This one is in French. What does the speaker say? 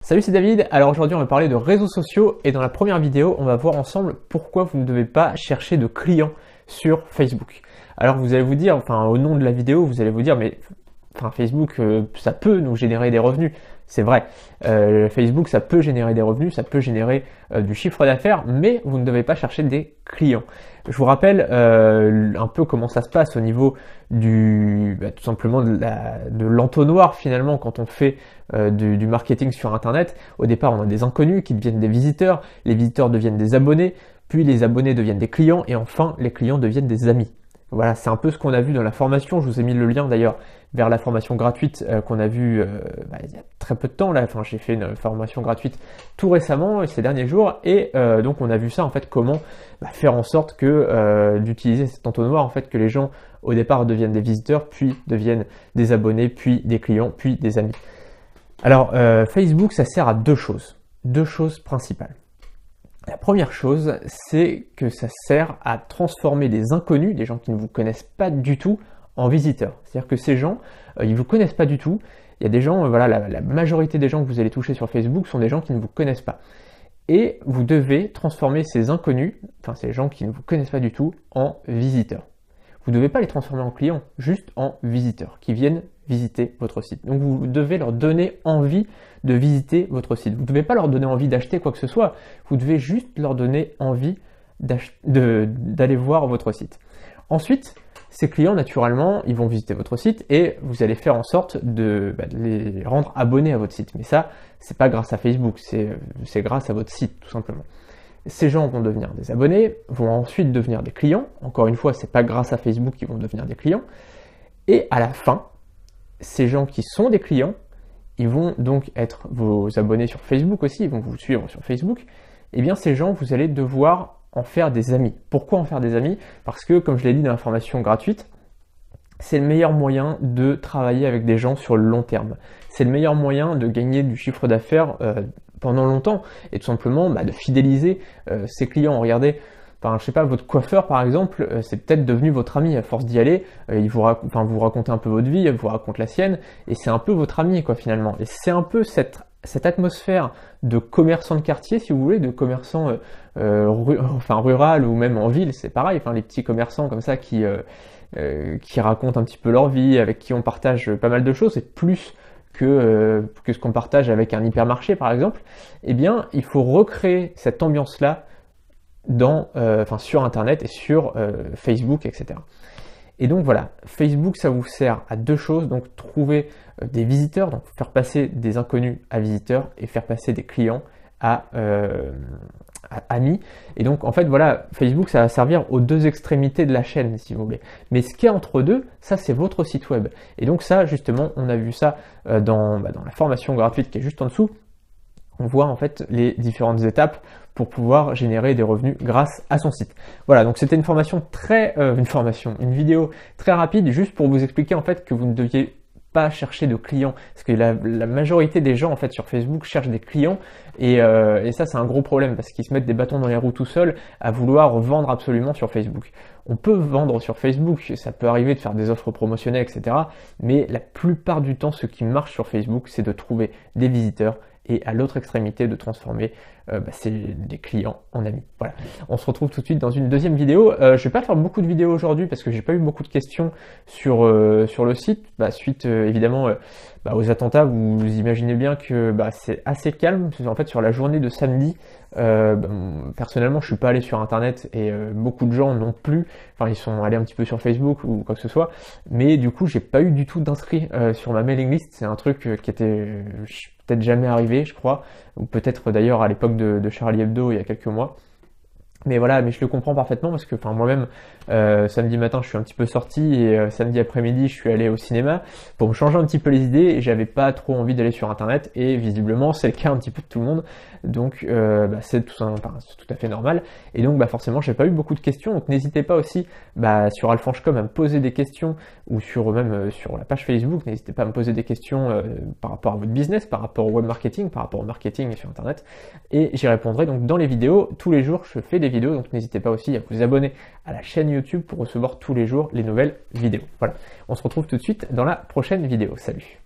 Salut, c'est David. Alors aujourd'hui on va parler de réseaux sociaux et dans la première vidéo on va voir ensemble pourquoi vous ne devez pas chercher de clients sur Facebook. Alors vous allez vous dire, au nom de la vidéo vous allez vous dire mais Facebook ça peut nous générer des revenus. C'est vrai, Facebook ça peut générer des revenus, ça peut générer du chiffre d'affaires, mais vous ne devez pas chercher des clients. Je vous rappelle un peu comment ça se passe au niveau tout simplement de l'entonnoir finalement quand on fait du marketing sur internet. Au départ on a des inconnus qui deviennent des visiteurs, les visiteurs deviennent des abonnés, puis les abonnés deviennent des clients et enfin les clients deviennent des amis. Voilà, c'est un peu ce qu'on a vu dans la formation. Je vous ai mis le lien d'ailleurs vers la formation gratuite qu'on a vue il y a très peu de temps. J'ai fait une formation gratuite tout récemment, ces derniers jours, et donc on a vu ça en fait, comment faire en sorte que d'utiliser cet entonnoir en fait, que les gens au départ deviennent des visiteurs, puis deviennent des abonnés, puis des clients, puis des amis. Alors Facebook, ça sert à deux choses principales. La première chose, c'est que ça sert à transformer des inconnus, des gens qui ne vous connaissent pas du tout, en visiteurs. C'est-à-dire que ces gens, ils ne vous connaissent pas du tout. Il y a des gens, la majorité des gens que vous allez toucher sur Facebook sont des gens qui ne vous connaissent pas. Et vous devez transformer ces inconnus, ces gens qui ne vous connaissent pas du tout, en visiteurs. Vous ne devez pas les transformer en clients, juste en visiteurs, qui viennent visiter votre site. Donc vous devez leur donner envie de visiter votre site. Vous ne devez pas leur donner envie d'acheter quoi que ce soit, vous devez juste leur donner envie d'aller voir votre site. Ensuite, ces clients, naturellement, ils vont visiter votre site et vous allez faire en sorte de les rendre abonnés à votre site. Mais ça, c'est pas grâce à Facebook, c'est grâce à votre site, tout simplement. Ces gens vont devenir des abonnés, vont ensuite devenir des clients. Encore une fois, c'est pas grâce à Facebook qu'ils vont devenir des clients. Et à la fin, ces gens qui sont des clients, ils vont donc être vos abonnés sur Facebook aussi, ils vont vous suivre sur Facebook. Et bien ces gens, vous allez devoir en faire des amis. Pourquoi en faire des amis? Parce que, comme je l'ai dit dans la formation gratuite, c'est le meilleur moyen de travailler avec des gens sur le long terme. C'est le meilleur moyen de gagner du chiffre d'affaires pendant longtemps et tout simplement de fidéliser ses clients. Regardez, je sais pas, votre coiffeur par exemple, c'est peut-être devenu votre ami à force d'y aller. Il vous raconte un peu votre vie, il vous raconte la sienne et c'est un peu votre ami quoi finalement. Et c'est un peu cette atmosphère de commerçant de quartier, si vous voulez, de commerçant rural ou même en ville, c'est pareil. Les petits commerçants comme ça qui racontent un petit peu leur vie, avec qui on partage pas mal de choses, et plus que ce qu'on partage avec un hypermarché par exemple. Eh bien, il faut recréer cette ambiance-là sur Internet et sur Facebook, etc. Et donc voilà, Facebook, ça vous sert à deux choses, donc trouver des visiteurs, donc faire passer des inconnus à visiteurs et faire passer des clients à amis. Et donc en fait voilà, Facebook ça va servir aux deux extrémités de la chaîne si vous voulez. Mais ce qu'il y a entre deux, ça c'est votre site web. Et donc ça justement, on a vu ça dans la formation gratuite qui est juste en dessous. On voit en fait les différentes étapes pour pouvoir générer des revenus grâce à son site. Voilà, donc c'était une vidéo très rapide juste pour vous expliquer en fait que vous ne deviez pas chercher de clients, parce que la majorité des gens en fait sur Facebook cherchent des clients et ça c'est un gros problème parce qu'ils se mettent des bâtons dans les roues tout seuls à vouloir vendre absolument sur Facebook. On peut vendre sur Facebook, ça peut arriver de faire des offres promotionnelles, etc. Mais la plupart du temps, ce qui marche sur Facebook, c'est de trouver des visiteurs et à l'autre extrémité de transformer des clients en amis. Voilà. On se retrouve tout de suite dans une deuxième vidéo. Je vais pas faire beaucoup de vidéos aujourd'hui parce que j'ai pas eu beaucoup de questions sur le site, suite évidemment aux attentats. Vous imaginez bien que c'est assez calme. En fait, sur la journée de samedi, personnellement, je suis pas allé sur Internet et beaucoup de gens non plus. Ils sont allés un petit peu sur Facebook ou quoi que ce soit, mais du coup, j'ai pas eu du tout d'inscrits sur ma mailing list. C'est un truc qui était peut-être jamais arrivé, je crois, ou peut-être d'ailleurs à l'époque de Charlie Hebdo il y a quelques mois. Mais voilà, mais je le comprends parfaitement parce que moi-même, samedi matin, je suis un petit peu sorti et samedi après-midi, je suis allé au cinéma pour me changer un petit peu les idées et j'avais pas trop envie d'aller sur Internet et visiblement, c'est le cas un petit peu de tout le monde. Donc, c'est tout à fait normal. Et donc, forcément, j'ai pas eu beaucoup de questions. Donc, n'hésitez pas aussi sur Alphonse.com à me poser des questions ou sur la page Facebook. N'hésitez pas à me poser des questions par rapport à votre business, par rapport au web marketing, par rapport au marketing sur Internet. Et j'y répondrai donc dans les vidéos. Tous les jours, je fais des vidéos. Donc, n'hésitez pas aussi à vous abonner à la chaîne YouTube pour recevoir tous les jours les nouvelles vidéos. Voilà. On se retrouve tout de suite dans la prochaine vidéo. Salut!